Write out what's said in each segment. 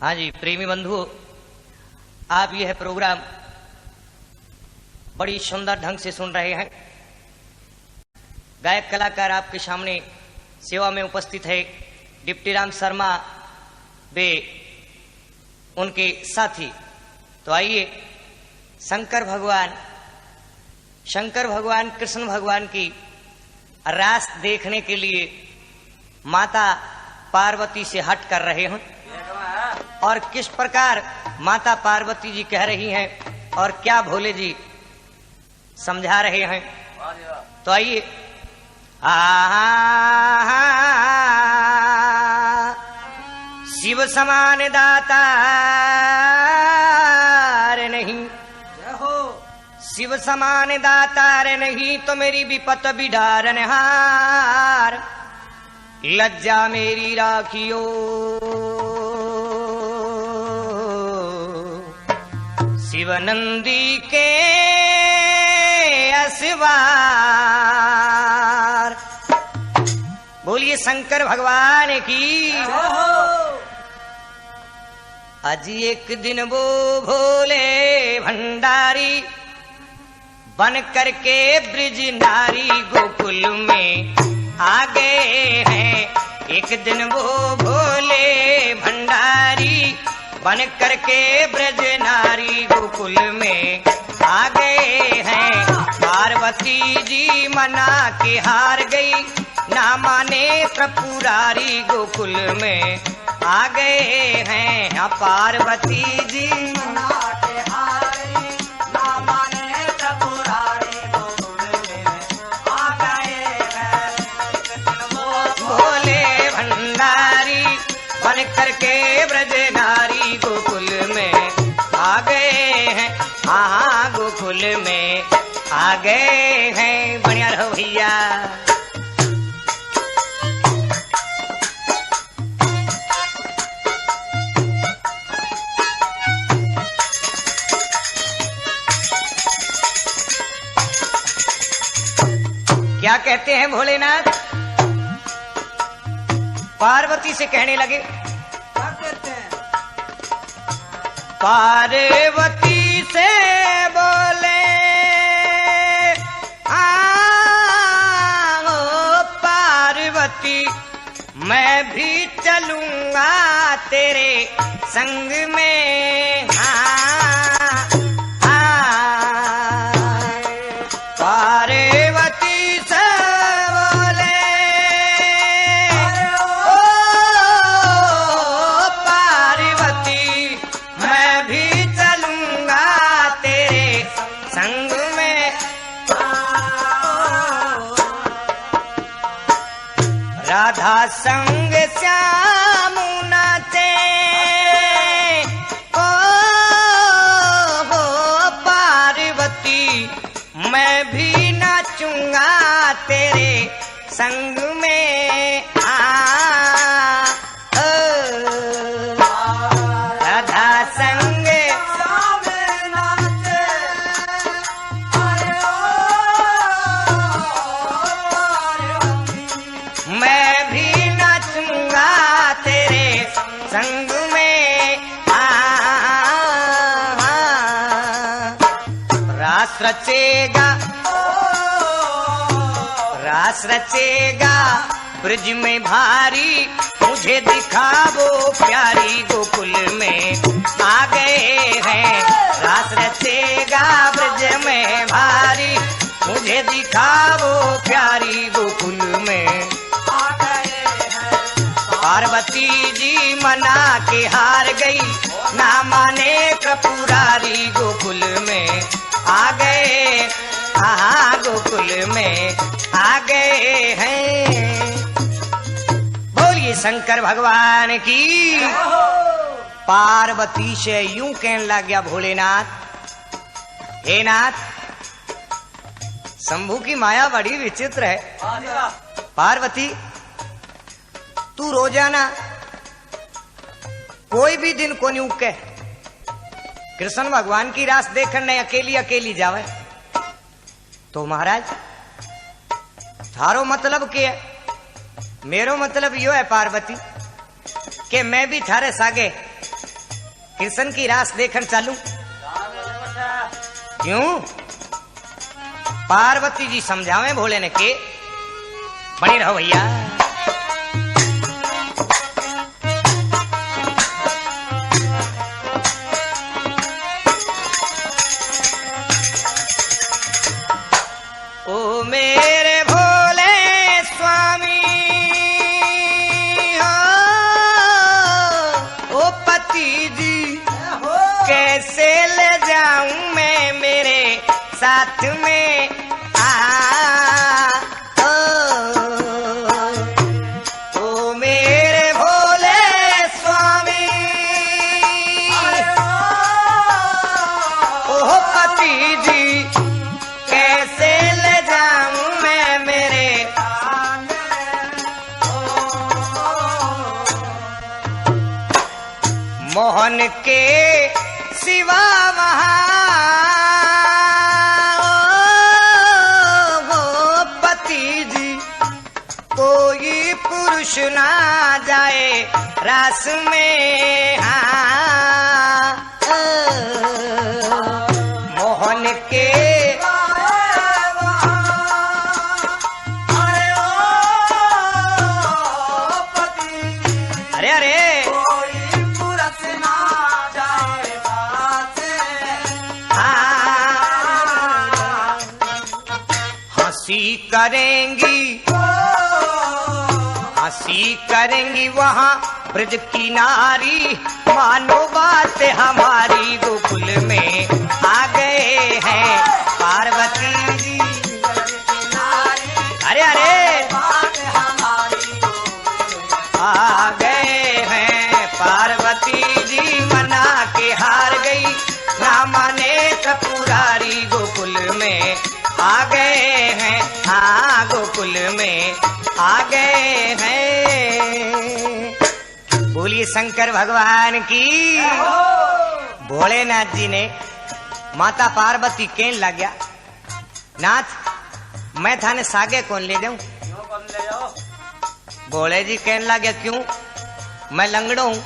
हाँ जी प्रेमी बंधुओं, आप यह प्रोग्राम बड़ी सुंदर ढंग से सुन रहे हैं। गायक कलाकार आपके सामने सेवा में उपस्थित है डिप्टी राम शर्मा वे उनके साथी। तो आइए शंकर भगवान कृष्ण भगवान की रास देखने के लिए माता पार्वती से हट कर रहे हैं और किस प्रकार माता पार्वती जी कह रही हैं और क्या भोले जी समझा रहे हैं। तो आइए शिव समान दातार नहीं, शिव समान दातार नहीं तो मेरी विपत बिडारन हार, लज्जा मेरी राखियो शिवनंदी के असवार। बोलिए शंकर भगवान की। आज एक दिन वो भोले भंडारी बन करके ब्रिज नारी गोकुल में आ गए हैं। एक दिन वो भोले भंडारी बन करके ब्रज नारी गोकुल में आ गए हैं। पार्वती जी मना के हार गई, ना माने त्रिपुरारी गोकुल में आ गए हैं। पार्वती जी मना के हार गई, ना माने त्रिपुरारी गोकुल में आ गए हैं। भोले भंडारी बन करके ब्रज नारी गोकुल में आ गए हैं। हाँ गोकुल में आ गए हैं। बढ़िया रहो भैया। क्या कहते हैं भोलेनाथ? पार्वती से कहने लगे, क्या कहते हैं? पार्वती से बोले आओ पार्वती मैं भी चलूंगा तेरे संग में। राधा संग श्याम नाचे ओ पार्वती मैं भी नाचूंगा तेरे संग में। राधा संग श्याम नाचे मैं संग में। रास रचेगा ब्रज में भारी, मुझे दिखावो प्यारी गोकुल में आ गए हैं। रास रचेगा ब्रज में भारी, मुझे दिखावो प्यारी गोकुल में आ गए हैं। पार्वती जी मना के हार गई, ना माने त्रिपुरारी गोकुल में आ गए। हाँ गोकुल में आ गए हैं। बोलिए शंकर भगवान की। पार्वती से यूं कहने लग गया भोलेनाथ, हे नाथ शंभू की माया बड़ी विचित्र है। पार्वती तू रोजाना कोई भी दिन को न्यू कह कृष्ण भगवान की रास देखने अकेली अकेली जावे, तो महाराज थारो मतलब क्या है? मेरो मतलब यो है पार्वती कि मैं भी थारे सागे कृष्ण की रास देखन चालू। क्यों? पार्वती जी समझावे भोले ने के बने रहो भैया। ओ मेरे भोले स्वामी हो, ओ पति जी कैसे ले जाऊं मैं मेरे साथ में ओ मेरे भोले स्वामी, ओ पति जी कैसे ले जाऊं मैं मेरे मोहन के सिवा वहाँ पति जी कोई पुरुष ना जाए रास में। हाँ मोहन के अरे अरे हंसी करेंगी वहाँ ब्रज की नारी, मानो बात हमारी गोकुल में आ गए हैं पार्वती जी। अरे अरे आ गए हैं पार्वती जी, मना के हार गई ना माने त्रिपुरारी गोकुल में आ गए हैं। हाँ गोकुल में आ गए हैं। बोलिए शंकर भगवान की। भोलेनाथ जी ने माता पार्वती कहने लग गया, नाथ मैं थाने सागे कौन ले जाऊं? भोले जी कहने लग गया, क्यों? मैं लंगड़ो हूं,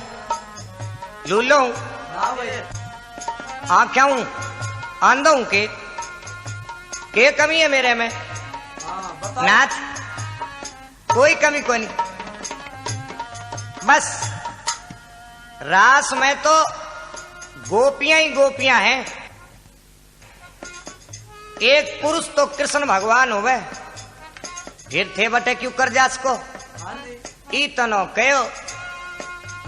लूलो हूं, आंख्या हूं, आंधा हूं के कमी है मेरे में? नाथ कोई कमी कोई नहीं, बस रास में तो गोपियां ही गोपियां हैं। एक पुरुष तो कृष्ण भगवान हो गए, फिर थे बटे क्यों कर जास को इतनो कहो।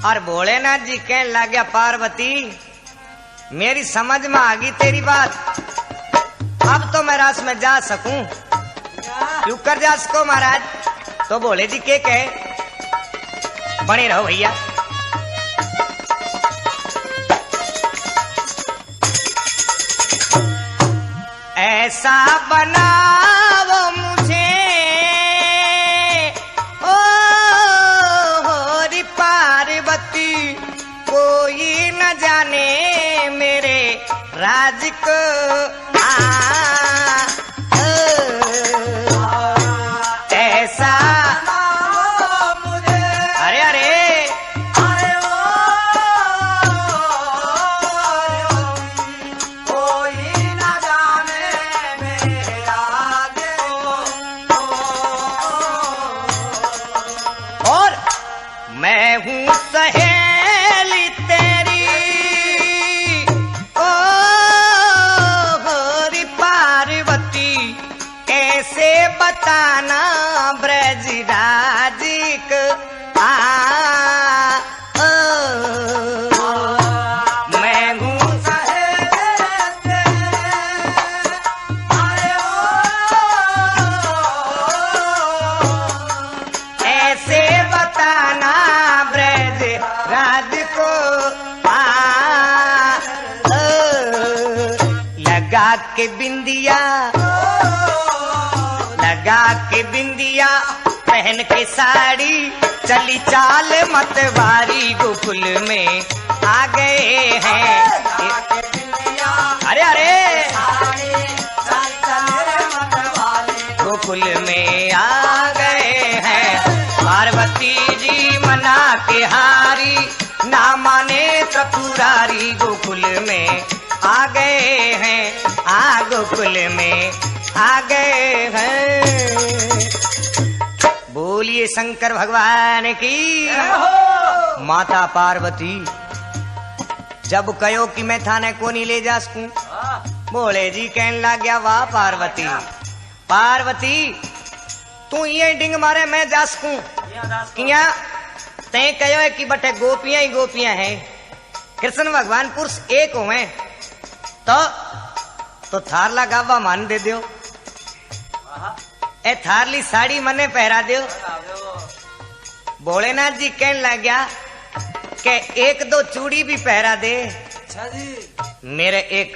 और भोलेनाथ जी कहने लग गया, पार्वती मेरी समझ में आ गई तेरी बात, अब तो मैं रास में जा सकूं, क्यों कर जा सको महाराज? तो भोले जी के कहे, बने रहो भैया। ऐसा बनाओ मुझे ओ होरी पार्वती, कोई न जाने मेरे राज को। ऐसा अरे अरे कोई न जाने मेरे राज को। और मैं हूँ सहेली तेरी ओ होरी पार्वती, कैसे बताना ब्रजराज को। मैं हूँ ऐसे बताना ब्रजराज को। लगा के बिंदिया, लगा के बिंदिया, पहन के साड़ी, चली चाल मतवारी, गोकुल में आ गए हैं। अरे अरे गोकुल में आ गए हैं। पार्वती जी मना के हारी, ना माने त्रिपुरारी गोकुल में आ गए हैं, गोकुल में आ गए हैं। बोलिए शंकर भगवान की। माता पार्वती जब कहो कि मैं थाने को नहीं ले जा सकूं, बोले जी कहने लग गया वाह पार्वती, पार्वती तू ये डिंग मारे मैं जा सकूं किया? तय कहो है कि बटे गोपियां ही गोपियां हैं, कृष्ण भगवान पुरुष एक हुए तो थारला गावा मान दे दो, ए थारली साड़ी मने पहरा दो। भोलेनाथ जी कहने लग गया कि एक दो चूड़ी भी पहरा दे, मेरे एक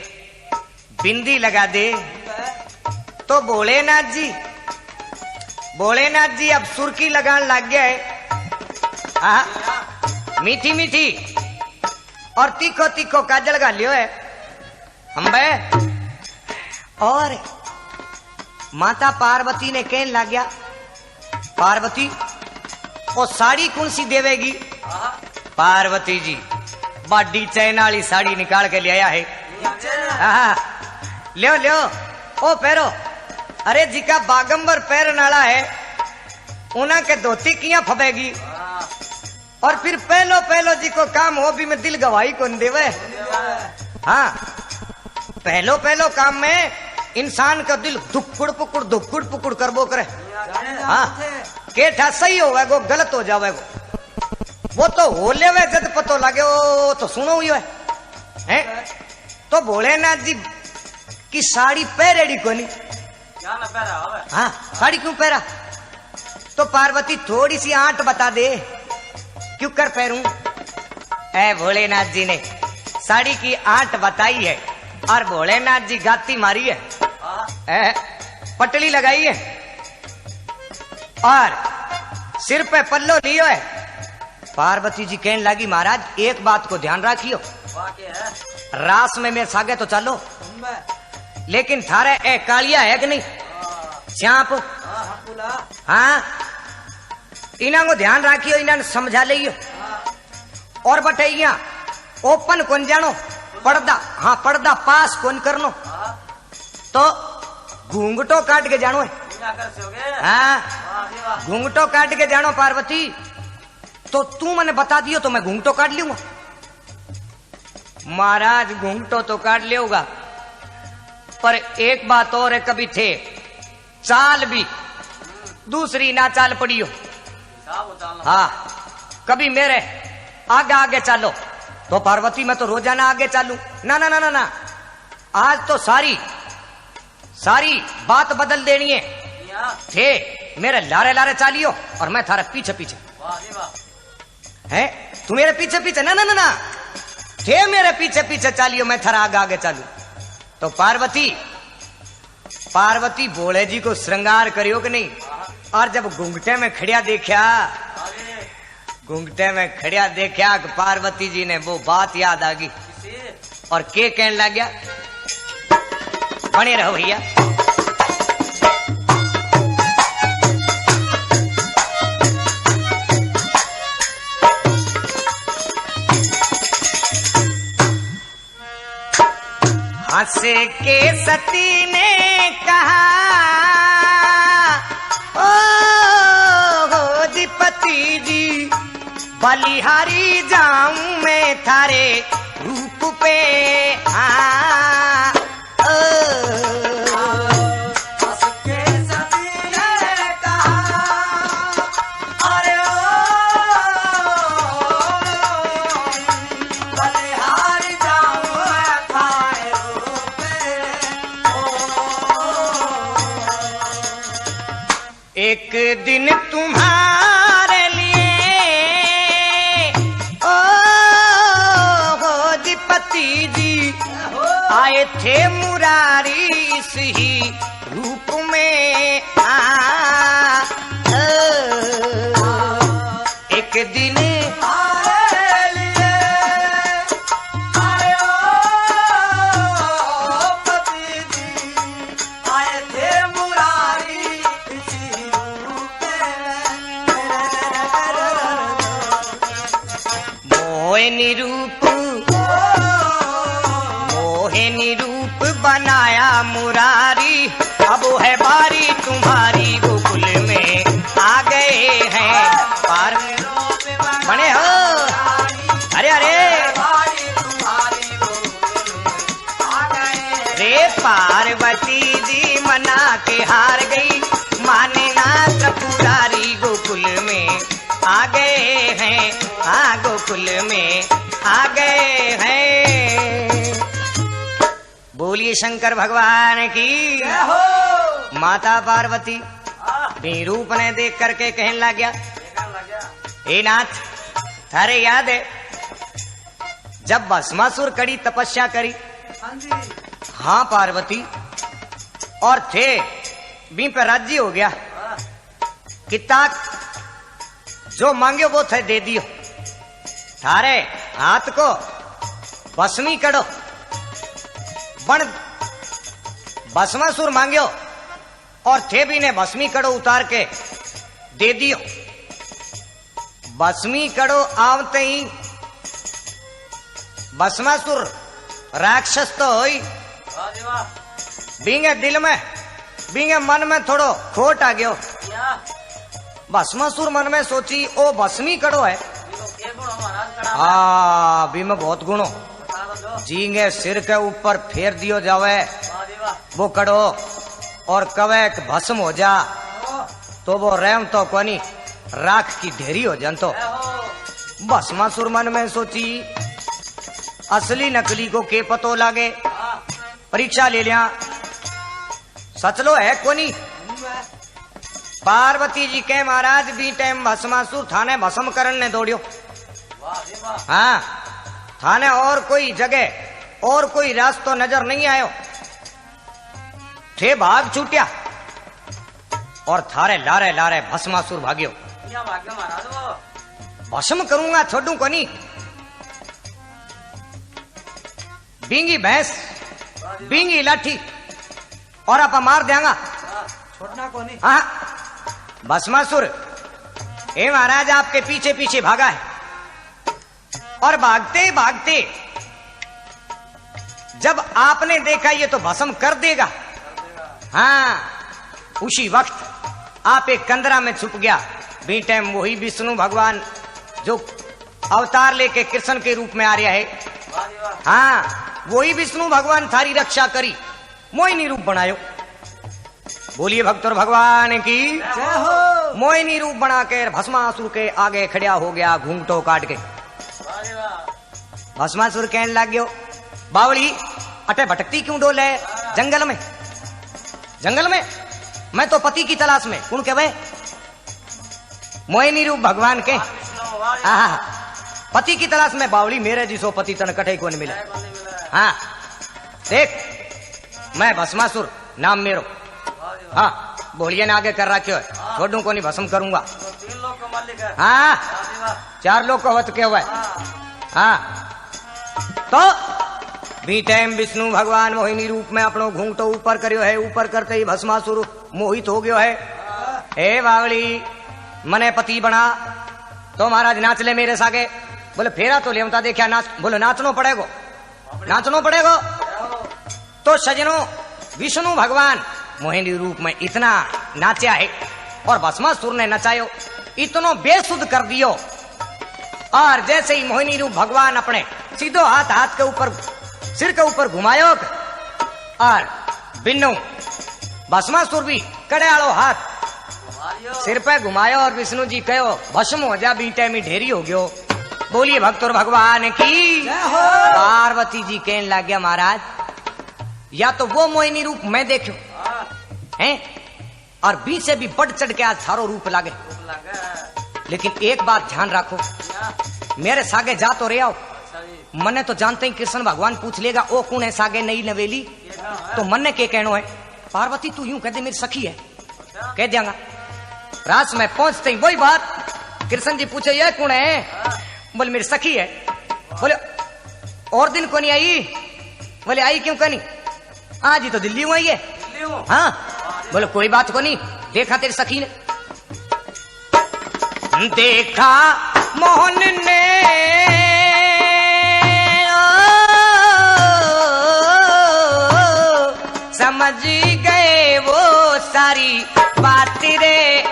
बिंदी लगा दे। तो भोलेनाथ जी अब सुर्खी लगान लग गया है, मीठी मीठी और तीखो तीखो काजल गा लियो है अम्बे। और माता पार्वती ने कहने लग गया पार्वती वो साड़ी कौन सी देवेगी? पार्वती जी बाडी चैन वाली साड़ी निकाल के ले आया है, लियो लियो ओ पैरो। अरे जी का बागंबर पैर नाला है, उना के धोती किया फबेगी। और फिर पहलो पहलो जी को काम हो भी मैं दिल गवाही कौन देवे। हाँ पहलो पहलो काम में इंसान का दिल दुक्कुड़ पुकुड़ करबो करे। हाँ केठा सही होवे गो गलत हो जावे गो, वो तो हो लेवे जद पतो लगे वो तो सुनो हुई है। तो भोलेनाथ जी की साड़ी पहरेड़ी कोनी, हाँ साड़ी क्यों पहरा? तो पार्वती थोड़ी सी आंट बता दे क्यों कर पहरूं? ऐ भोलेनाथ जी ने साड़ी की आंट बताई है और भोलेनाथ जी गाती मारी है, पटली लगाई है और सिर पे पल्लो लियो है। पार्वती जी कहने लगी महाराज एक बात को ध्यान रखियो, रास में मेरे सागे तो चलो, लेकिन थारे ए कालिया है कि नहीं श्याप? हाँ इना को ध्यान रखियो, इना समझा लियो। और बटैया ओपन कौन जानो, पर्दा, हाँ पर्दा पास कौन करनो, तो घूंघटो काट के जानो है। हाँ घूंघटो काट के जानो पार्वती। तो तू मैंने बता दियो तो मैं घूंघटो काट लूंगा। महाराज घूंघटो तो काट लेगा, पर एक बात और है, कभी थे चाल भी दूसरी ना चाल पड़ी हो। हाँ कभी मेरे आगे आगे चलो तो पार्वती मैं तो रोजाना आगे चालू, ना ना ना ना ना, आज तो सारी बात बदल देनी है। थे मेरे लारे लारे चालियो और मैं थारे पीछे पीछे है, तू मेरे पीछे पीछे ना ना ना ना, थे मेरे पीछे पीछे चालियो मैं थारा आगे आगे चालू। तो पार्वती भोले जी को श्रृंगार करियो कि नहीं? और जब घूंघटे में खड़िया देखा कि पार्वती जी ने वो बात याद आ गई और के कहने लग गया, बने रहो भैया। हंस के सती ने कहा ओ अधिपति जी बलिहारी जाऊं मैं थारे रूप पे। हंस के सती ने कहा अरे बलिहारी जाऊं मैं थारे रूप पे। एक दिन तुम्हारे लिए अधिपति जी आए थे मुरारी इस ही रूप में। एक दिन निरूप के हार गई, माने ना त्रिपुरारी गोकुल में आ गए हैं, हाँ गोकुल में आ गए हैं। बोलिए शंकर भगवान की। जय हो। माता पार्वती हाँ, भी रूप ने देख करके कहने लग गया, देखने लग गया। हे नाथ, थारे याद है जब भस्मासुर कड़ी तपस्या करी? हाँ जी। हाँ पार्वती, और थे बी पे राज्य हो गया, हाँ, कितना जो मांगे वो थे दे दियो, थारे हाथ को भस्मी करो, बण भस्मासुर मांग्यो और थे भी ने भस्मी कड़ो उतार के दे दियो। भस्मी कड़ो आवते ही भस्मासुर राक्षस तो होई, वाह जी वाह। बींगे दिल में बींगे मन में थोड़ो खोट आ गयो। या, भस्मासुर मन में सोची ओ भस्मी कड़ो है, ये तो के गुण महाराज कड़ा। हाँ भी में बहुत गुणो, बता दो जो। जींगे सिर के ऊपर फेर दियो जावे वाह जी वाह। वो कड़ो और कवे भस्म हो जा, ओ, तो वो रेम तो कोनी राख की ढेरी हो जान। तो जय हो। भस्मासुर मन में सोची असली नकली को के पतो लागे, हाँ, परीक्षा ले लिया, सचलो है कोनी। पार्वती जी के महाराज भी टाइम भस्मासुर थाने भस्म करन ने दौड़ियो। वाह जी वाह। हाँ, थाने और कोई जगह और कोई रास्तो नजर नहीं आयो, थे भाग छूटिया और थारे लारे लारे भस्मासुर भाग्यो। क्या भाग्य महाराज वो। भस्म करूंगा छोड़ू कोनी। बींगी भैंस बींगी लाठी और आप मार देंगा। हाँ, छोड़ना को नहीं। हाँ, भस्मासुर हे महाराज आपके पीछे पीछे भागा है और भागते भागते जब आपने देखा ये तो भस्म कर देगा, हाँ उसी वक्त आप एक कंदरा में छुप गया। बी टाइम वही विष्णु भगवान जो अवतार लेके कृष्ण के रूप में आ रहा है, वाह जी वाह। हाँ वही विष्णु भगवान थारी रक्षा करी, मोहिनी रूप बनायो। बोलिए भक्तों भगवान की। जय हो। मोहिनी रूप बना के भस्मासुर के आगे खड़ा हो गया घूंघटो काट के। वाह जी वाह। भस्मासुर कहने लग गयो, बावली अटे भटकती क्यों डोले जंगल में? जंगल में मैं तो पति की तलाश में। कौन के भाई? मोहिनी रूप भगवान के। विष्णु वाह जी हाँ, पति की तलाश में बावली, मेरे जिसो पति तन कटे को नहीं मिला। वाह। नहीं मिला है। हाँ देख, मैं भस्मासुर नाम मेरो। वाह जी वाह। हाँ, बोलिए ना आगे कर रहा क्यों है? छोड़ू को नहीं, भस्म करूंगा। तो 3 लोग का मालिक है। हाँ, वाह जी वाह। 4 लोग को वत के हुआ है। हाँ, हाँ, तो भी टाइम विष्णु भगवान मोहिनी रूप में अपनो घूंघटो ऊपर करियो है। ऊपर करते ही भस्मासुर मोहित हो गयो है। हे बावली, मने पति बना तो महाराज नाच ले मेरे सागे। बोले फेरा तो लेवता देखा नाच। बोले नाचनो पड़ेगो, नाचनो पड़ेगो। तो सजनों विष्णु भगवान मोहिनी रूप में इतना नाचा है और भस्मासुर ने नचायो, इतनो बेसुध कर दियो। और जैसे ही मोहिनी रूप भगवान अपने सीधो हाथ हाथ के ऊपर सिर के ऊपर घुमायो और बिन्नू भस्मासुर भी कड़े आलो हाथ वाह जी। सिर पे घुमायो और विष्णु जी कहो भस्म हो जा, बीटे में ढेरी हो गयो। बोलिए भक्तों भगवान की। जय हो। पार्वती जी कहने लग गया, महाराज या तो वो मोहिनी रूप मैं देखो हाँ, हैं और बी से भी बढ़ चढ़ के आज थारो रूप लागे। भूख लगा है। लेकिन एक बात ध्यान रखो, या, मेरे सागे जा तो रे आओ, अच्छा जी। मने तो जानते ही कृष्ण भगवान पूछ लेगा ओ कौन है सागे नई नवेली, ये कहाँ है? तो मन ने के कहनो है पार्वती तू यूं कह दे मेरी सखी है, अच्छा। कह देंगा। रास में पहुंचते ही वही बात कृष्ण जी पूछे ये कौन है? हाँ, बोले मेरी सखी है। बोले और दिन को नहीं आई? बोले आई क्यों कनी? आज ही तो दिल्ली में आई है। दिल्ली हूँ। हाँ, बोले कोई बात को नहीं, देखा तेरी सखी ने। देखा मोहन ने समझ गए वो सारी बात रे।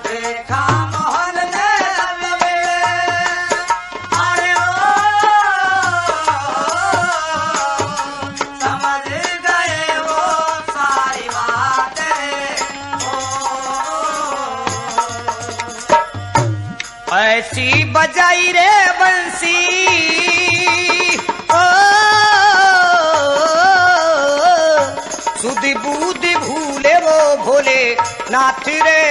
देखा मोहन ने सवेरे, अरे ओ, ऐसी बजाई रे बंसी ओ सुधि बुद्धि भूले वो भोले नाथ रे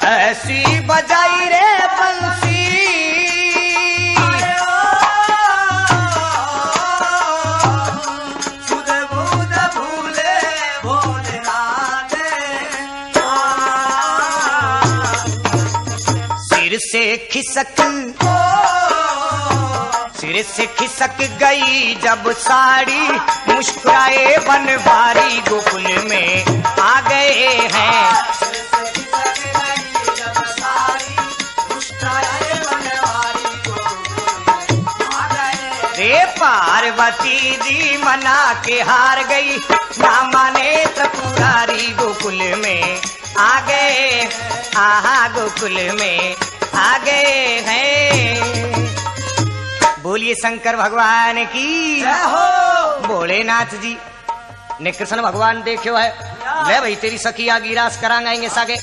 ऐसी बजाई रे बंसी सिर से खिसक गई जब साड़ी मुस्कुराए बनवारी गोकुल में आ गए हैं। रे पार्वती जी मना के हार गई ना माने त्रिपुरारी गोकुल में आ गए। आहा गोकुल में आ गए हैं। बोलिए शंकर भगवान की जय हो। भोलेनाथ जी ने कृष्ण भगवान देखो है ले भाई तेरी सखिया गिरास कराएंगे सागे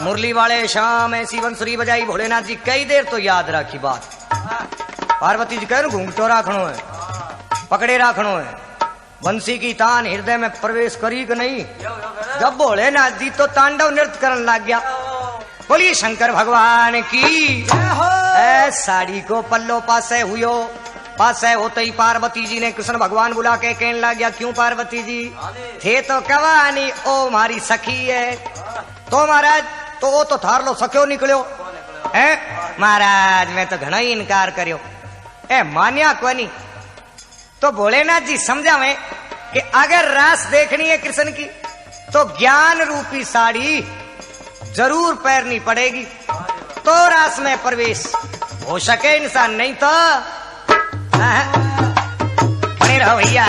मुरली वाले शाम ऐसी बंसुरी बजाई। भोलेनाथ जी कई देर तो याद रखी बात। पार्वती जी कह घूंघटो राखनो है पकड़े राखनो है बंसी की तान हृदय में प्रवेश करी कि नहीं। जब भोलेनाथ जी तो तांडव नृत्य करने लग गया। बोलिए शंकर भगवान की जय हो। साड़ी को पल्लो पासे होते ही पार्वती जी ने कृष्ण भगवान बुला के कहने लग गया क्यों पार्वती जी थे तो कवानी ओ हमारी सखी है तो महाराज तो वो तो थार लो सक्यो निकलो है महाराज मैं तो घना ही इनकार करियो ए मान्या कोनी। तो भोलेनाथ जी समझावे कि अगर रास देखनी है कृष्ण की तो ज्ञान रूपी साड़ी जरूर पैरनी पड़ेगी तो रास में प्रवेश हो सके इंसान नहीं तो बने रहो भैया।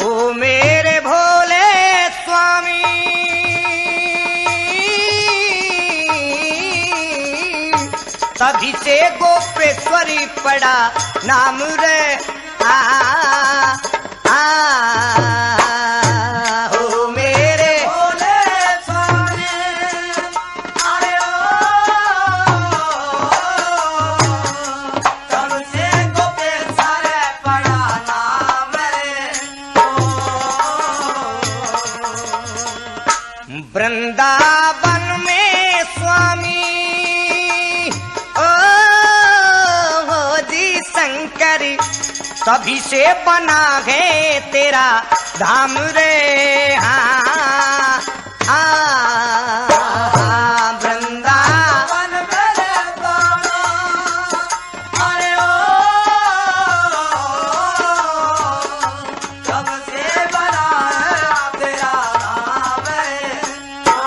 ओ मेरे भोले स्वामी तभी से गोपेश्वरी पड़ा नाम रे हो मेरे भोले स्वामी अरे तब से गोपेश्वर पड़ा नाम वृंदावन में स्वामी ओ जी शंकर तभी से बना है तेरा धाम रे वृंदावन मेरे बाबा अरे तब से बना तेरा नाम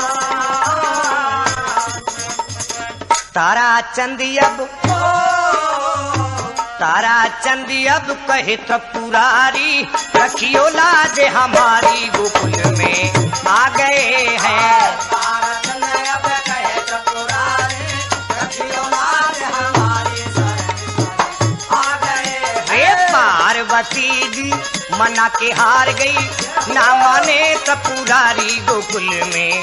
तारा चंदी अब कहे त्रिपुरारी रखियो लाज हमारी गोकुल में आ गए हैं। पार्वती जी मना के हार गई ना माने त्रिपुरारी गोकुल में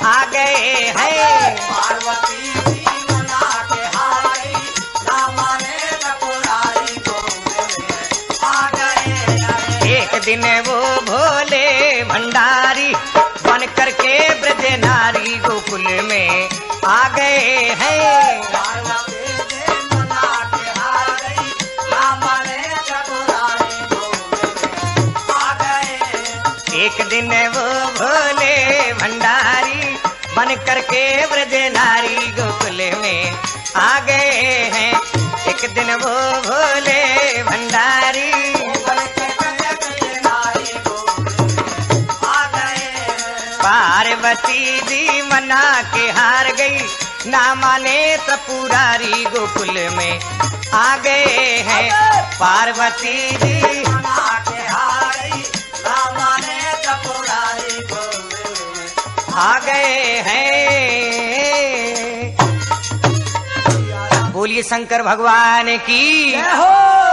आ गए हैं। पार्वती जी मना के हार गई ना माने त्रिपुरारी गोकुल में आ गए। एक दिन वो भोले भंडारी बन करके ब्रज नारी गोकुल में आ गए हैं। पार्वती जी मना के हार गई ना माने त्रिपुरारी गोकुल में आ गए। एक दिन वो भोले भंडारी बन करके ब्रज नारी गोकुल में आ गए हैं। एक दिन वो भोले भंडारी पार्वती जी मना के हार गई ना माने त्रिपुरारी गोकुल में आ गए हैं। पार्वती जी मना के हार गई ना माने त्रिपुरारी गोकुल में आ गए हैं। बोलिए शंकर भगवान की। जय हो।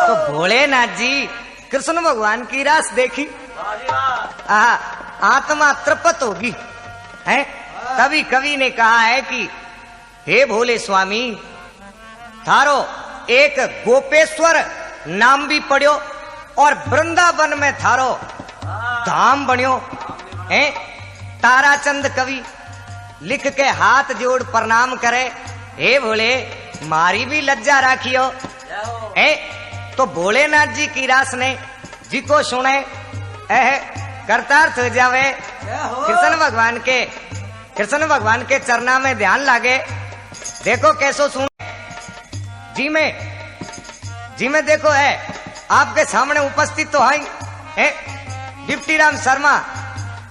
तो भोलेनाथ जी कृष्ण भगवान की रास देखी, आत्मा तृप्त होगी है। तभी कवि ने कहा है कि हे भोले स्वामी, थारो एक गोपेश्वर नाम भी पढ़ियो और वृंदावन में थारो धाम बनियो है। ताराचंद कवि लिख के हाथ जोड़ प्रणाम करे, हे भोले मारी भी लज्जा राखियो है। तो भोलेनाथ जी की रास ने जी को सुने करतार्थ हो जावे। कृष्ण भगवान के चरना में ध्यान लागे। देखो कैसो सुने जी में देखो है आपके सामने उपस्थित तो है डिप्टी राम शर्मा,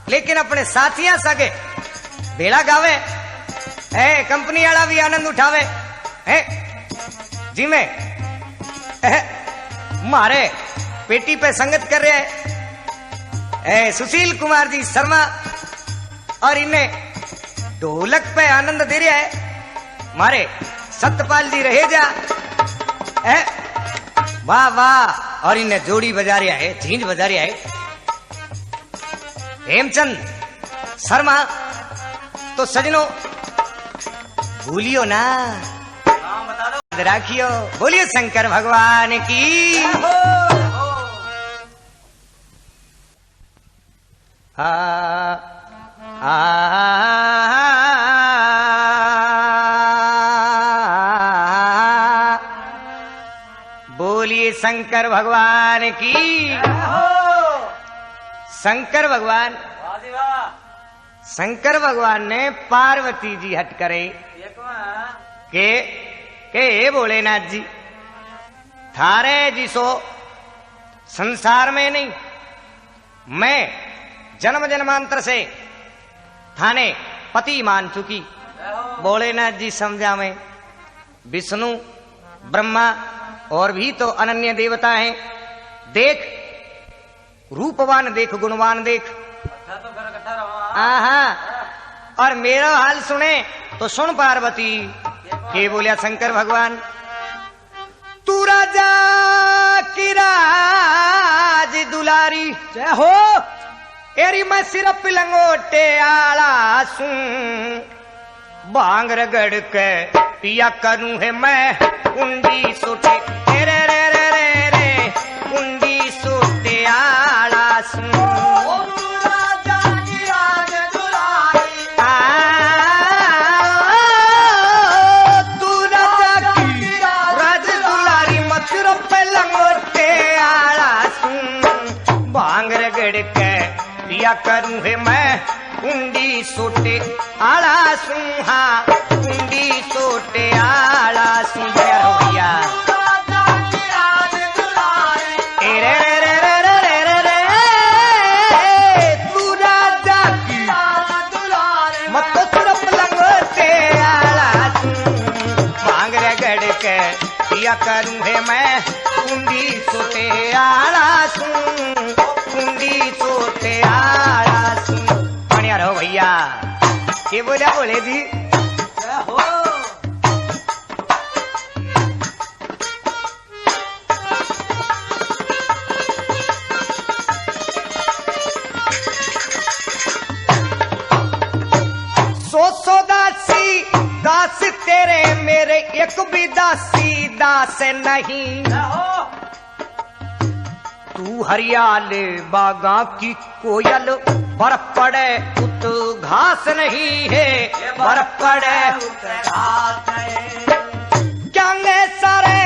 लेकिन अपने साथियां सगे बेड़ा गावे कंपनी वाला भी आनंद उठावे है। जी में मारे पेटी पे संगत कर रहे हैं सुशील कुमार जी शर्मा, और इन्हें ढोलक पे आनंद दे रहे है मारे सत्यपाल जी रहेजा वाह वाह, और इन्हें जोड़ी बजा रहा है, झींझ बजा रहा है हेमचंद शर्मा। तो सजनों भूलियो ना, राखियो। बोलिए शंकर भगवान की। बोलिए शंकर भगवान की। शंकर भगवान ने पार्वती जी हट करे के भोलेनाथ जी थारे जिसो संसार में नहीं, मैं जन्म जन्मांतर से थाने पति मान चुकी। भोलेनाथ जी समझा में विष्णु ब्रह्मा और भी तो अनन्य देवता हैं। देख रूपवान देख, गुणवान देख। और मेरा हाल सुने तो सुन पार्वती के बोलिया शंकर भगवान, तू राजा की राज दुलारी जय हो। एरी मैं सिर्फ लंगोटे आला सूं, भांग रगड़ के पिया करूं है मैं कुंडी सोटे रे रे रे रे रे कुंडी सोटे आला सूं। पिया करूं है मैं कुंडी सोटे आला सूहा, कुंडी सोटे आला सूं। भैया रे रे रे रे रे रे रे तू राजा की मत सुरप लंगोटे आला सूं, मांग रगड़ के पिया करूं है मैं कुंडी सोटे आला सूं, कुंडी सोटे आला सूं। बढ़िया रहो भैया। के बोले बोले जी हो। सो दासी दास तेरे मेरे एक भी दासी दास नहीं। तू हरियाल बागा की कोयल, बर्फ पड़े उत घास नहीं है, बर्फ पड़े उत घास नहीं। क्या सारे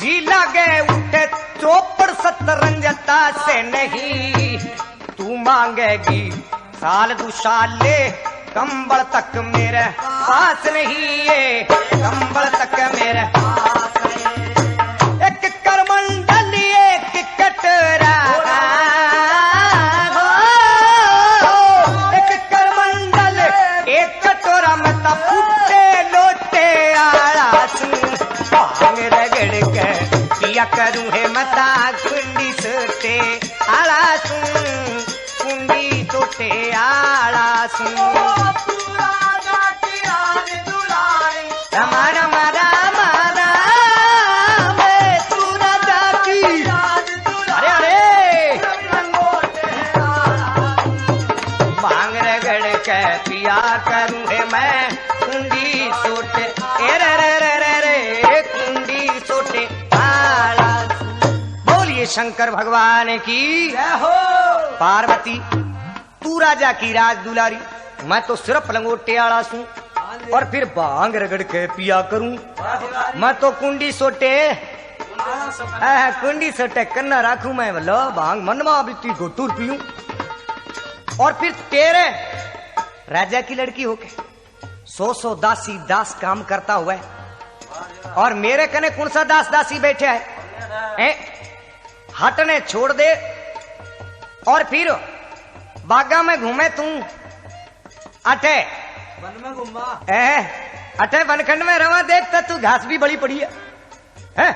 जी लगे उठे चौपड़ सतरंजता से नहीं। तू मांगेगी साल दू साले, कंबल तक मेरे पास नहीं है, कंबल तक मेरे पास नहीं। एक करमंडल एक कटोरा, एक करमंडल एक कटोरा में तो फूटे लोटे आला सूं। भांग रगड़ के पिया करूं है मता कुंडी सोटे आला सूं, कुंडी सोटे आला सूं। रमा रमा रामा शंकर भगवान की जय हो। पार्वती तू राजा की राज दुलारी, मैं तो सिर्फ लंगोटे आड़ा सूं और फिर भांग रगड़ के पिया करूं। मैं तो कुंडी सोटे कुंडी सोटे कन्ना राखू, मैं बोलो भांग मनवा बीती घोटूर पीऊं और फिर तेरे राजा की लड़की होके 100 दासी दास काम करता हुआ है और मेरे कने कौन सा दास दासी बैठे है। हटने छोड़ दे और फिर बागा में घूमे तू अठे वन में घुमा। अठे वनखंड में रवा, देखता तू घास भी बड़ी पड़ी है।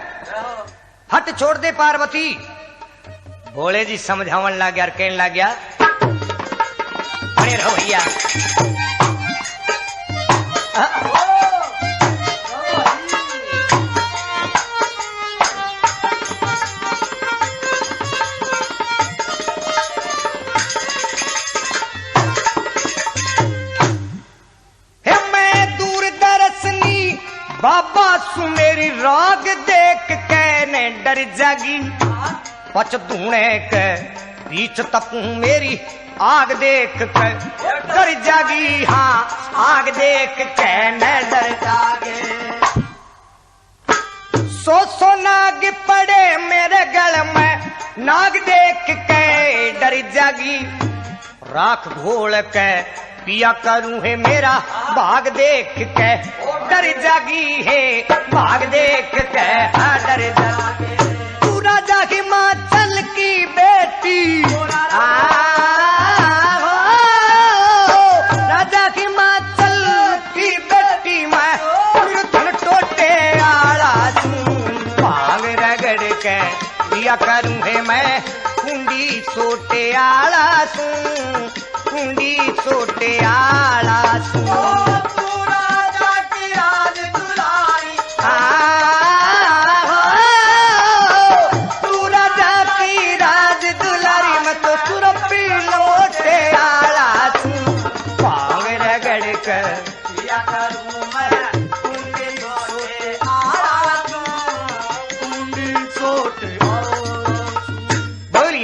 हट छोड़ दे पार्वती। भोले जी समझावन लग गया, कहने लग गया बने रहो भैया। बाबा सु मेरी राग देख के ने डर जागी, पच धूणे के बीच तपू मेरी आग देख के डर जागी। हाँ आग देख के ने डर जागे। 100 नाग पड़े मेरे गल में, नाग देख के डर जागी। राख घोल के पिया करूं है मेरा भाग देख के डर जागी है, भाग देख के डर जागी। तू राजा हिमाचल की बेटी, राजा हिमाचल की बेटी, मैं धन टोटे आला सूं, भाग रगड़ के पिया करूं है मैं कुंडी सोटे आला सूं, कुंडी सोटे आला सूं।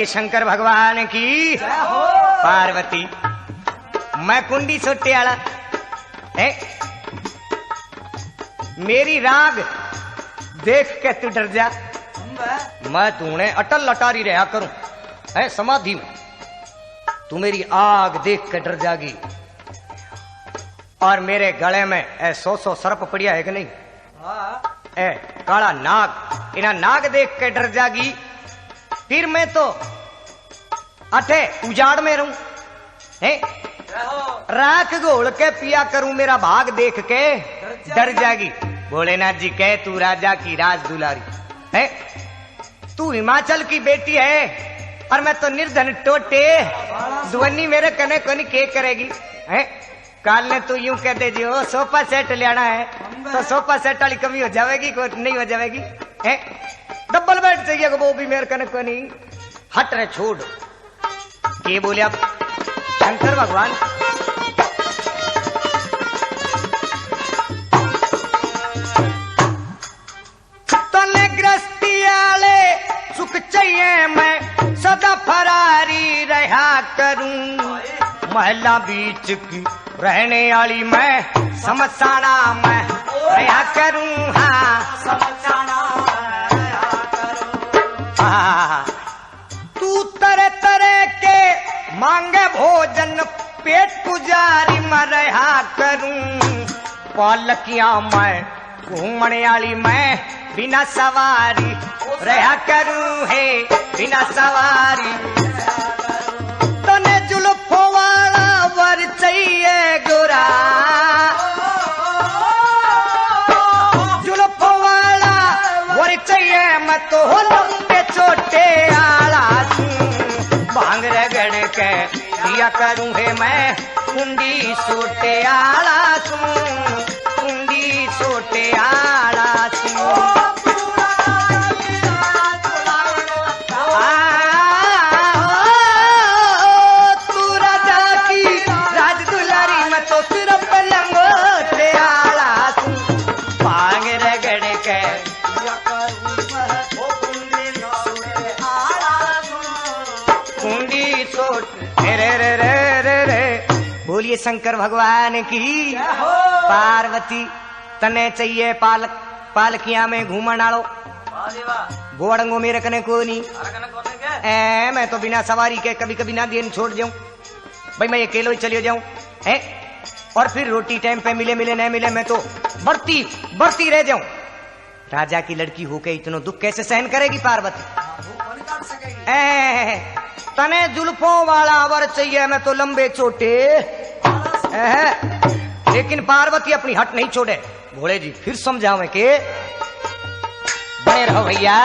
शंकर भगवान की पार्वती मैं कुंडी सोटे आला है। मेरी राग देख के तू डर जा, मैं तूने अटल लटारी रहा करूं है समाधि में। तू मेरी आग देख के डर जागी और मेरे गले में 100 सर्प पड़िया है कि नहीं, काला नाग, इना नाग देख के डर जागी। फिर मैं तो अठे उजाड़ में रहूं है, राख घोल के पिया करूं मेरा भाग देख के डर जागी। भोलेनाथ जी कहे तू राजा की राज दुलारी है, तू हिमाचल की बेटी है और मैं तो निर्धन टोटे, दुवन्नी मेरे कने कोनी के करेगी है। काल ने तू यूं कह दे जो सोफा सेट लेना है तो सोफा सेट वाली कमी हो जाएगी, कोई नहीं हो जाएगी है। डबल बेड चाहिए वो भी मेरे कने को नहीं। हट रे छोड़ के बोले अब शंकर भगवान। तने गृहस्थी आले सुख चाहिए मैं सदा फरारी रहा करूं, महला बीच की रहने वाली मैं समसाना मैं रहा करूं। हाँ समसाना तू तरह तरह के मांगे भोजन पेट पुजारी मैं रहा करूं, पालकियां मैं घूमने वाली मैं बिना सवारी रहा करूं है, बिना सवारी। तने जुल्फों वाला वर चाहिए गोरा, जुल्फों वाला वर चाहिए मैं तो लंबे छोटे आला सूं, भांग रगड़ के पिया करूं है मैं कुंडी सोटे आला सूं, कुंडी सोटे आला सूं। बोलिए शंकर भगवान की। पार्वती तने चाहिए पालकिया में घूमन आलो, बोड़ंगो मेरे कने को नहीं। मैं तो बिना सवारी के कभी कभी ना दिन छोड़ जाऊं भाई, मैं अकेले ही चले जाऊं है। और फिर रोटी टाइम पे मिले मिले नहीं मिले मैं तो बढ़ती रह जाऊं। राजा की लड़की होके इतना दुख कैसे सहन करेगी पार्वती? तने जुल्फों वाला वर चाहिए, मैं तो लंबे छोटे। लेकिन पार्वती अपनी हट नहीं छोड़े। भोले जी फिर समझावे के बने रहो भैया।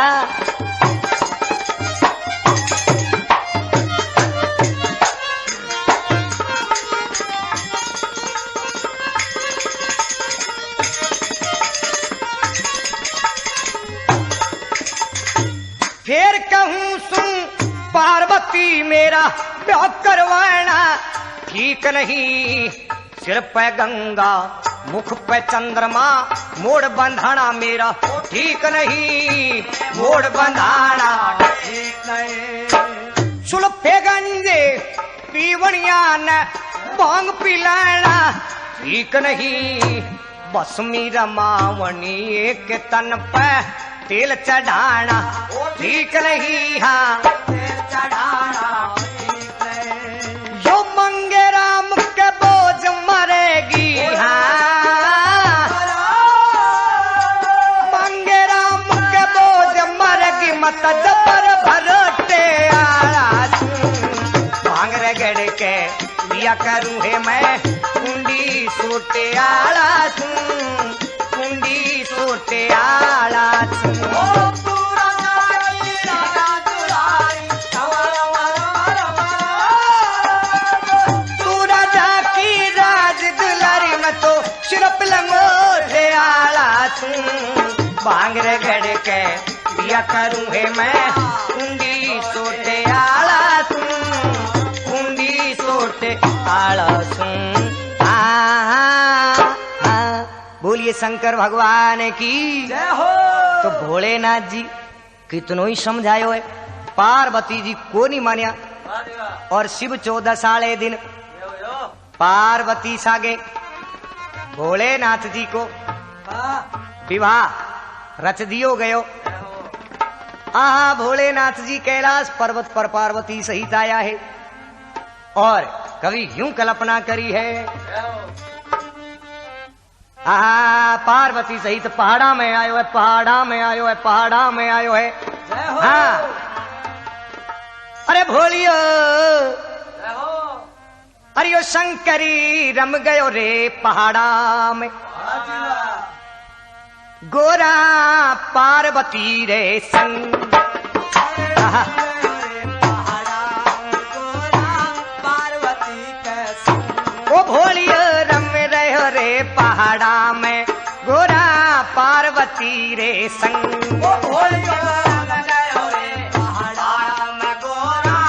फिर कहूं सुन पार्वती मेरा ब्याह करवाना ठीक नहीं। सिर पे गंगा मुख पे चंद्रमा, मोड़ बंधाना मेरा ठीक नहीं। मोड़ बंधाना ठीक नहीं। सुल्फे गंजे पीवनिया न भांग पिलाना ठीक नहीं। बसमी रमावनी एक तन पे तेल चढ़ाना ठीक नहीं। हाँ तेल चढ़ाना ठीक नहीं। जो मंगे राम के बोझ मरेगी। हाँ मंगे राम के बोझ मरेगी, मत जबर भरोटे आला भांग रगड़ के लिया करूँ है मैं कुंडी सोटे आला कुंडी सोटे आला। भांग रगड़ के दिया करूँ है मैं कुंडी सोटे आला कुंडी सोटे आला बोलिए शंकर भगवान की जय हो। तो भोलेनाथ जी कितनो ही समझायो है, पार्वती जी को नहीं मानिया। और शिव 14 साले दिन पार्वती सागे भोलेनाथ जी को विवाह रच दियो गयो। भोलेनाथ जी कैलाश पर्वत पर पार्वती सहित आया है और कभी यूं कल्पना करी है। पार्वती सहित पहाड़ा में आयो है, पहाड़ा में आयो है, पहाड़ा में आयो है। हाँ अरे भोलियो अरे यो शंकरी रम गयो रे पहाड़ा में। गोरा पार्वती रे संग पार्वती के संग। ओ भोलियो रम रहो रे पहाड़ा में, गोरा पार्वती रे संग। ओ भोलियो रम रहो रे पहाड़ा में, गोरा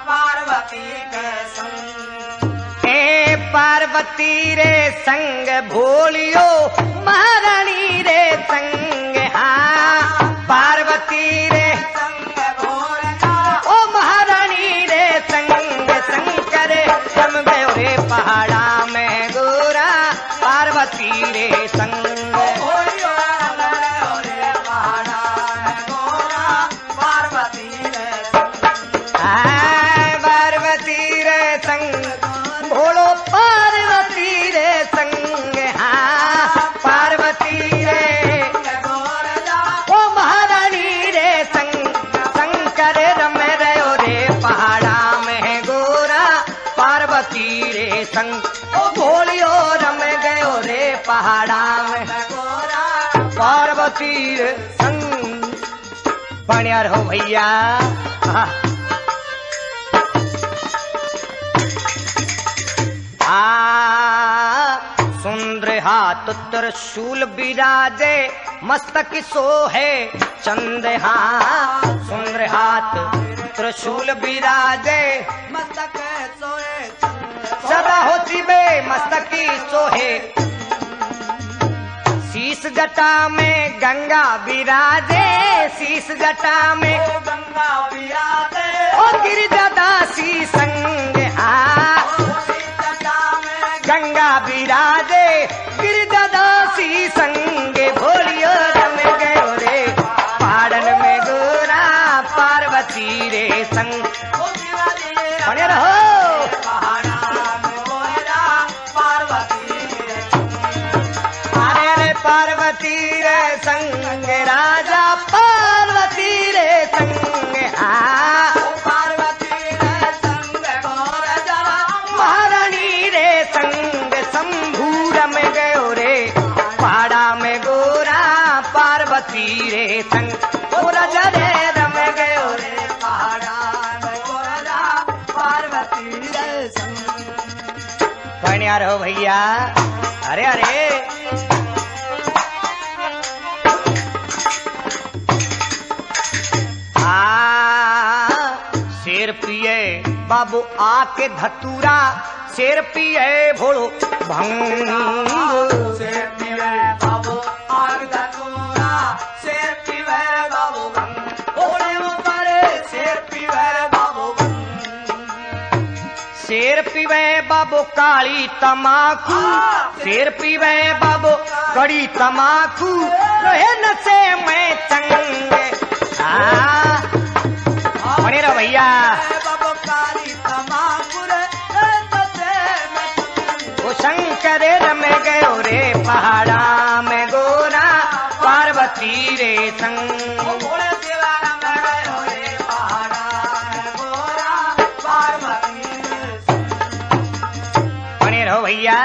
पार्वती के संग। ए पार्वती रे संग भोलियो महारानी रे संग। हाँ पार्वती रे संग भोला ओ महारानी रे संग। शंकर रम गयो रे पहाड़ा में, गोरा पार्वती रे संग। पार्वती रे संग भोलो पार्वती रे संग। हाँ पार्वती रे ओ महारानी रे संग। शंकर रम रहो रे पहाड़ा में, गोरा पार्वती रे संग। ओ भोलियो रम गयो रे पहाड़ा में, गोरा पार्वती रे संग। बढ़िया रहो भैया। सुंदर हाथ त्रिशूल विराजे, मस्तक सोहे चंद। हाँ सुंदर हाथ त्रिशूल विराजे, मस्तक सोहे सदा होती बे मस्तकी सोहे। शीस जटा में गंगा विराजे, शीस जटा में गंगा विराजे। ओ गिरिजा दासी संग। हाँ शीस जटा में विराजे गिरदासी संगे भोलियो रम गयो रे पहाड़न में गोरा पार्वती रे संग बने रहो पार्वती रे संग राजा पार्वती रे संग पार्वती रे संग महारानी रे संग शंभूर में गयो रे पहाड़ा में गोरा पार्वती रे संग राजा रे रम गयो रे पहाड़ा में गोरा पार्वती रे संग कौन यार हो भैया अरे अरे शेर पिए बाबू आके धतूरा शेर पिए भोलो भंग शेर पिए बाबू आके धतूरा शेर पिए बाबू भंग भोले ऊपर शेर पिए बाबू शेर पिए बाबू काली तमाकू शेर पिए बाबू कड़ी तमाकू रहे नशे में चंग बने रहो भैया वो शंकर रम गयो रे पहाड़ा में गोरा पार्वती रे संग बने रहो भैया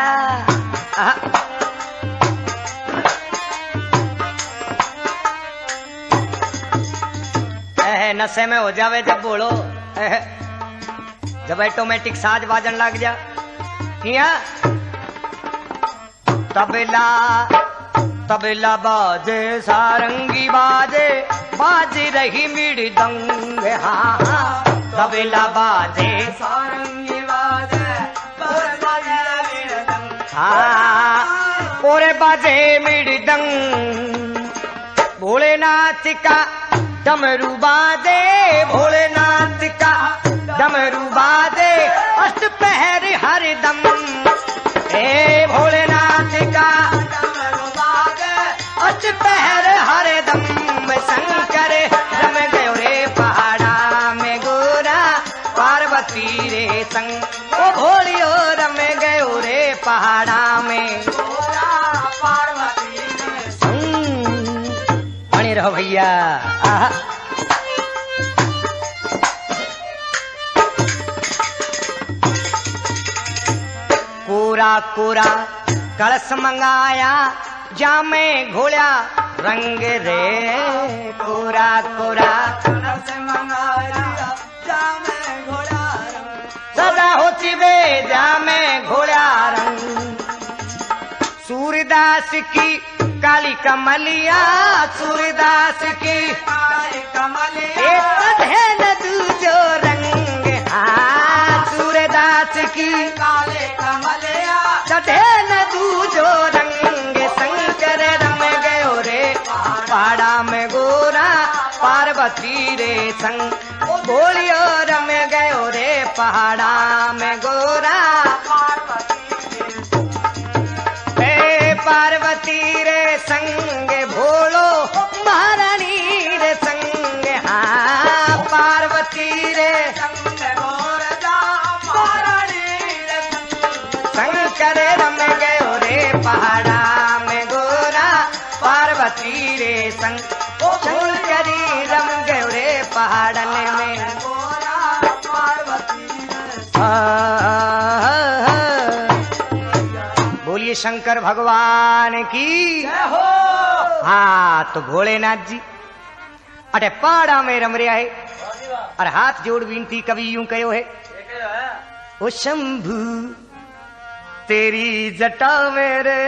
नशे में हो जावे जब बोलो जब ऑटोमेटिक साज बाजन लग जा तबला तबला बाजे सारंगी बाजे बाज रही मृदंग हाँ तबला बाजे सारंगी बाजे हाँ ओरे बाजे मृदंग भोलेनाथ का डमरू बाजे भोलेनाथ का डमरू बाजे अष्ट पहर हर दम हे भोलेनाथ का डमरू बाजे अष्ट पहर हर दम शंकर रम गयो रे पहाड़ा में गोरा पार्वती रे संग ओ भोलियो रम गयो रे पहाड़ा में गोरा पार्वती रे संग बने रहो भैया कोरा कोरा कलश मंगाया जामे घोड़ा रंग रे कोरा कोरा कलश मंगाया जामे घोड़ा रंग सदा होती वे जामे घोड़ा रंग सूरदास की काली कमलिया सूरदास की काली कमलिया न दूजो रंग सूरदास की काले कमलिया चढ़े न दूजो रंग शंकर रम गयो रे पहाड़ा में गोरा पार्वती रे संग बोलियो रम गयो रे पहाड़ा में गोरा पार्वती रे संग भोलो महारानी रे संग हाँ पार्वती रे संग गोरजा महारानी रे शंकर रम गयो रे पहाड़ा में गोरा पार्वती रे संग शंकरी रम गयो रे पहाड़न में गोरा पार्वती बोलिए शंकर भगवान की जय हो। हाँ तो भोलेनाथ जी अटे पहाड़ा में रम रहा है और हाथ जोड़ विनती कभी यूं कहो है ओ शंभू तेरी जटा मेरे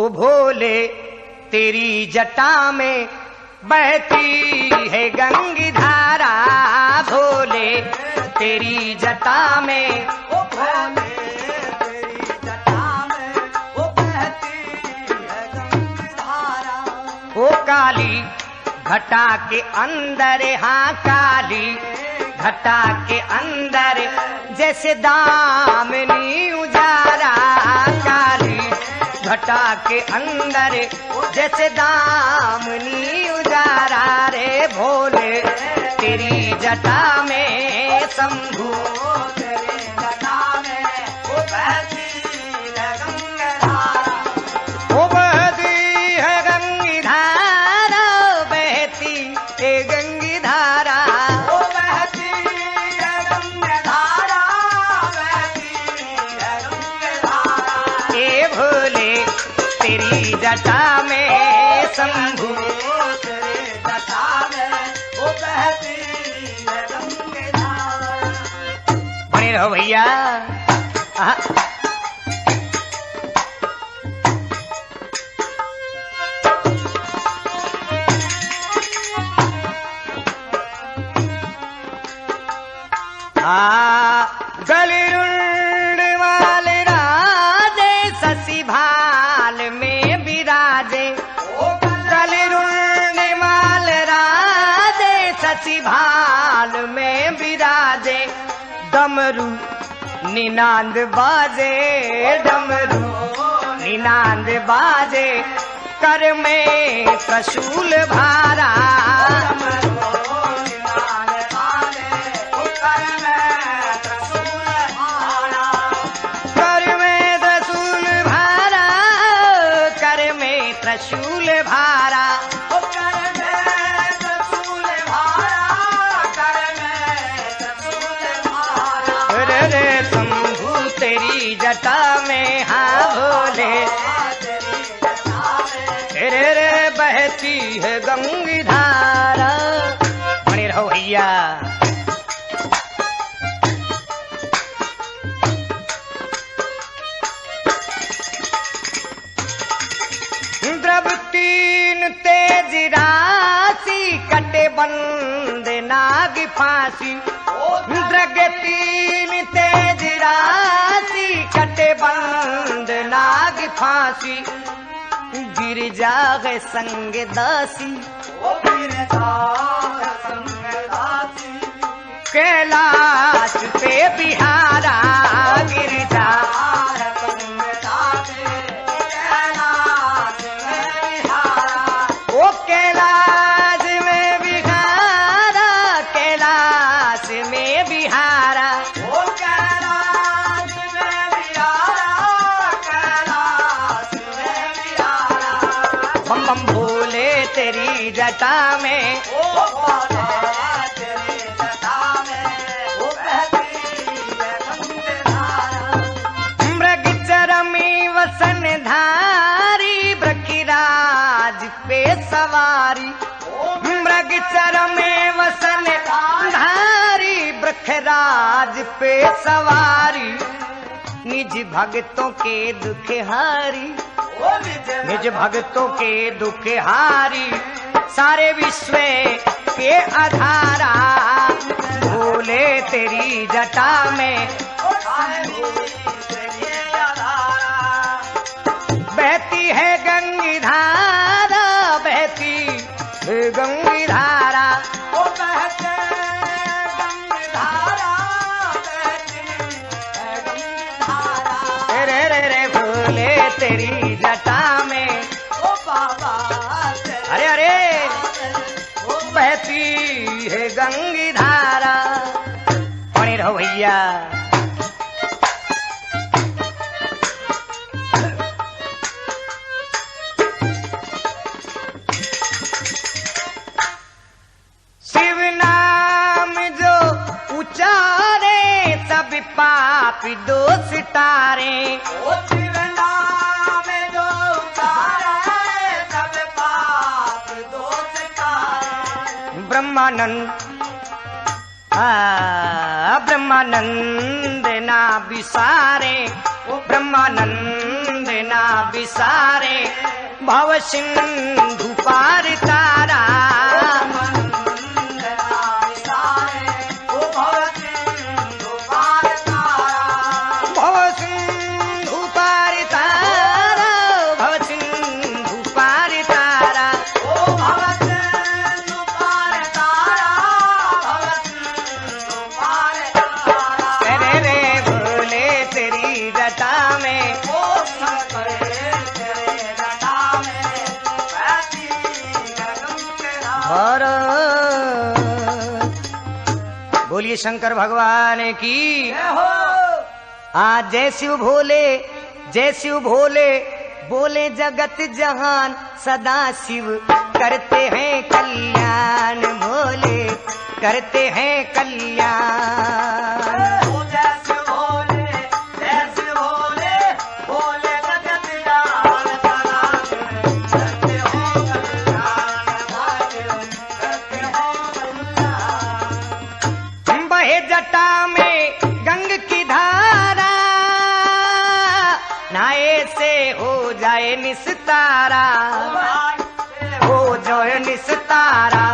ओ भोले तेरी जटा में बहती है गंगी धारा भोले तेरी जटा में ओ भोले तेरी जटा में वो बहती है गंगी धारा ओ काली घटा के अंदर हाँ काली घटा के अंदर जैसे दामनी उजारा काली घटा के अंदर जैसे दामनी उजारा रे भोले तेरी जटा में शंभू तेरे जटा में वो बहती है गंगाधारा वो बहती है गंगी धारा बहती है गंगी धारा वो बहती है गंगाधारा बहती है गंगाधारा ए भोले तेरी जटा में शंभू तेरे जटा में वो बहती है गंगाधारा बने रहो भैया आहा। गलिरुंड माल राजे शशि भाल में विराजे गलिरुंड माल राजे शशि भाल में विराजे डमरू निनांद बाजे डमरू निनांद बाजे कर में त्रिशूल भारा कर में त्रिशूल भारा कर में त्रिशूल भारा रे रे शंभू तेरी जटा में हाँ भोले रे रे बहती है गंगी धारा बने रहो भैया द्रव तीन तेज राशि कटे बंद नाग फांसी द्रग तीन तेज राशि कटे बंद नाग फांसी गिर जागे संग दासी कैलाश पे बिहारा गिर जा ओ कैलाश में बिहारा कैलाश में बिहारा बम बम भोले तेरी जटा में मृग चरमी वसन धारी ब्रखिराज पे सवारी मृग चरमे वसन धारी ब्रखराज पे सवारी निज भक्तों के दुख हारी निज भक्तों के दुख हारी सारे विश्व के आधारा भोले तेरी जटा में बहती है गंगी धारा बहती है गंगी धारा रे रे रे भोले तेरी जटा में अरे अरे बहती है गंगी धारा बने रहो भैया शिव नाम जो उचारे सब पाप दोष तारे ब्रह्मानंद ब्रह्मानंद ना विसारे ब्रह्मानंद ना विसारे भव सिंधु पार तारा भव सिंधु पार तारा भव सिंधु पार तारा रे रे बोलिए शंकर भगवान की। जय हो। आज जय शिव भोले, जय शिव भोले, बोले जगत जहान सदा शिव करते हैं कल्याण, भोले करते हैं कल्याण। जय शिव भोले, जय शिव भोले, भोले जगत जान सदा करते हो कल्याण, करते हो कल्याण। बहे जटा में गंग की धारा, नहाए से हो जाए निस्तारा, हो जाए निस्तारा,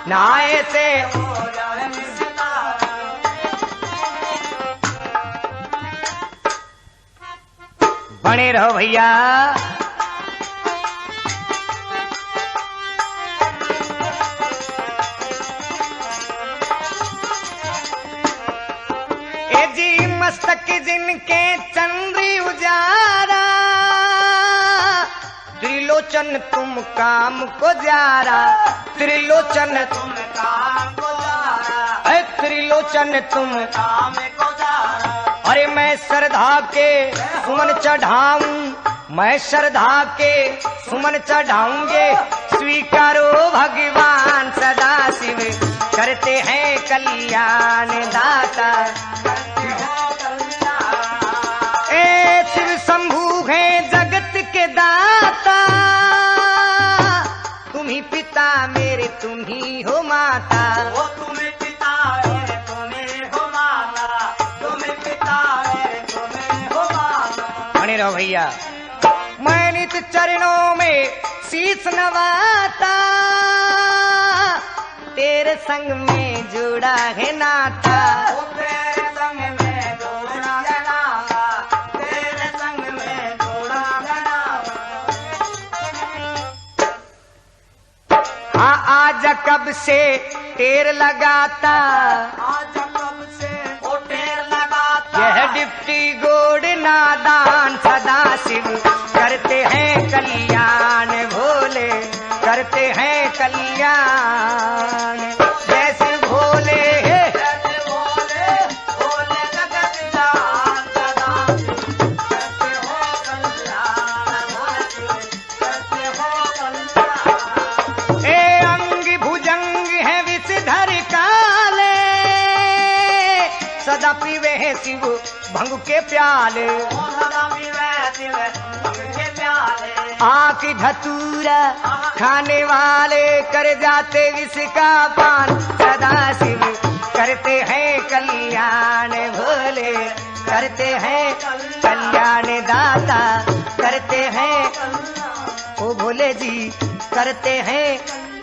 नहाए से हो जाए निस्तारा। बने रहो भैया। ए जी मस्तक जिनके चंद्र उजारा, त्रिलोचन तुम काम को जारा, त्रिलोचन तुम काम को जारा, त्रिलोचन तुम। काम को जारा। अरे मैं श्रद्धा के सुमन चढ़ाऊं, मैं श्रद्धा के सुमन चढ़ाऊंगे, स्वीकारो भगवान सदा शिव करते हैं कल्याण दाता। ए शिव शंभु है जगत के दाता, तुम ही पिता मेरे तुम ही हो माता। वो तुम्हें पिता है तुम्हें हो माता, तुम्हें पिता है तुम्हें हो माता। बने रहो भैया। मैं नित चरणों में शीश नवाता, तेरे संग में जुड़ा है नाता। वो तेरे संग में जोड़ा है नाता, तेरे संग में जोड़ा है नाता। आज कब से टेर लगाता, आज कब से वो टेर लगाता, यह डिप्टी गोड नादान सदा शिव करते हैं कल्याण, भोले करते हैं कल्याण। जय शिव भोले, जैसे भोले, भोले जगत जान सदा करते हो कल्याण, करते हो कल्याण। ए अंग भुजंग है विषधर काले, सदा पीवे हैं शिव भंग के प्याले। आँख धतूरा खाने वाले कर जाते विष का पान, सदा शिव करते हैं कल्याण, भोले करते हैं कल्याण दाता, करते हैं ओ भोले जी करते हैं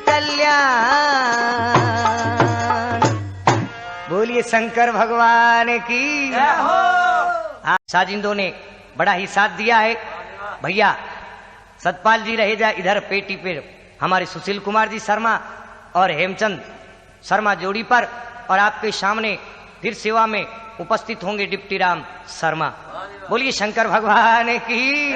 कल्याण। बोलिए शंकर भगवान की। साजिंदों ने बड़ा ही साथ दिया है भैया। सतपाल जी रहे जा इधर पेटी पे, हमारे सुशील कुमार जी शर्मा और हेमचंद शर्मा जोड़ी पर, और आपके सामने फिर सेवा में उपस्थित होंगे डिप्टी राम शर्मा। बोलिए शंकर भगवान की।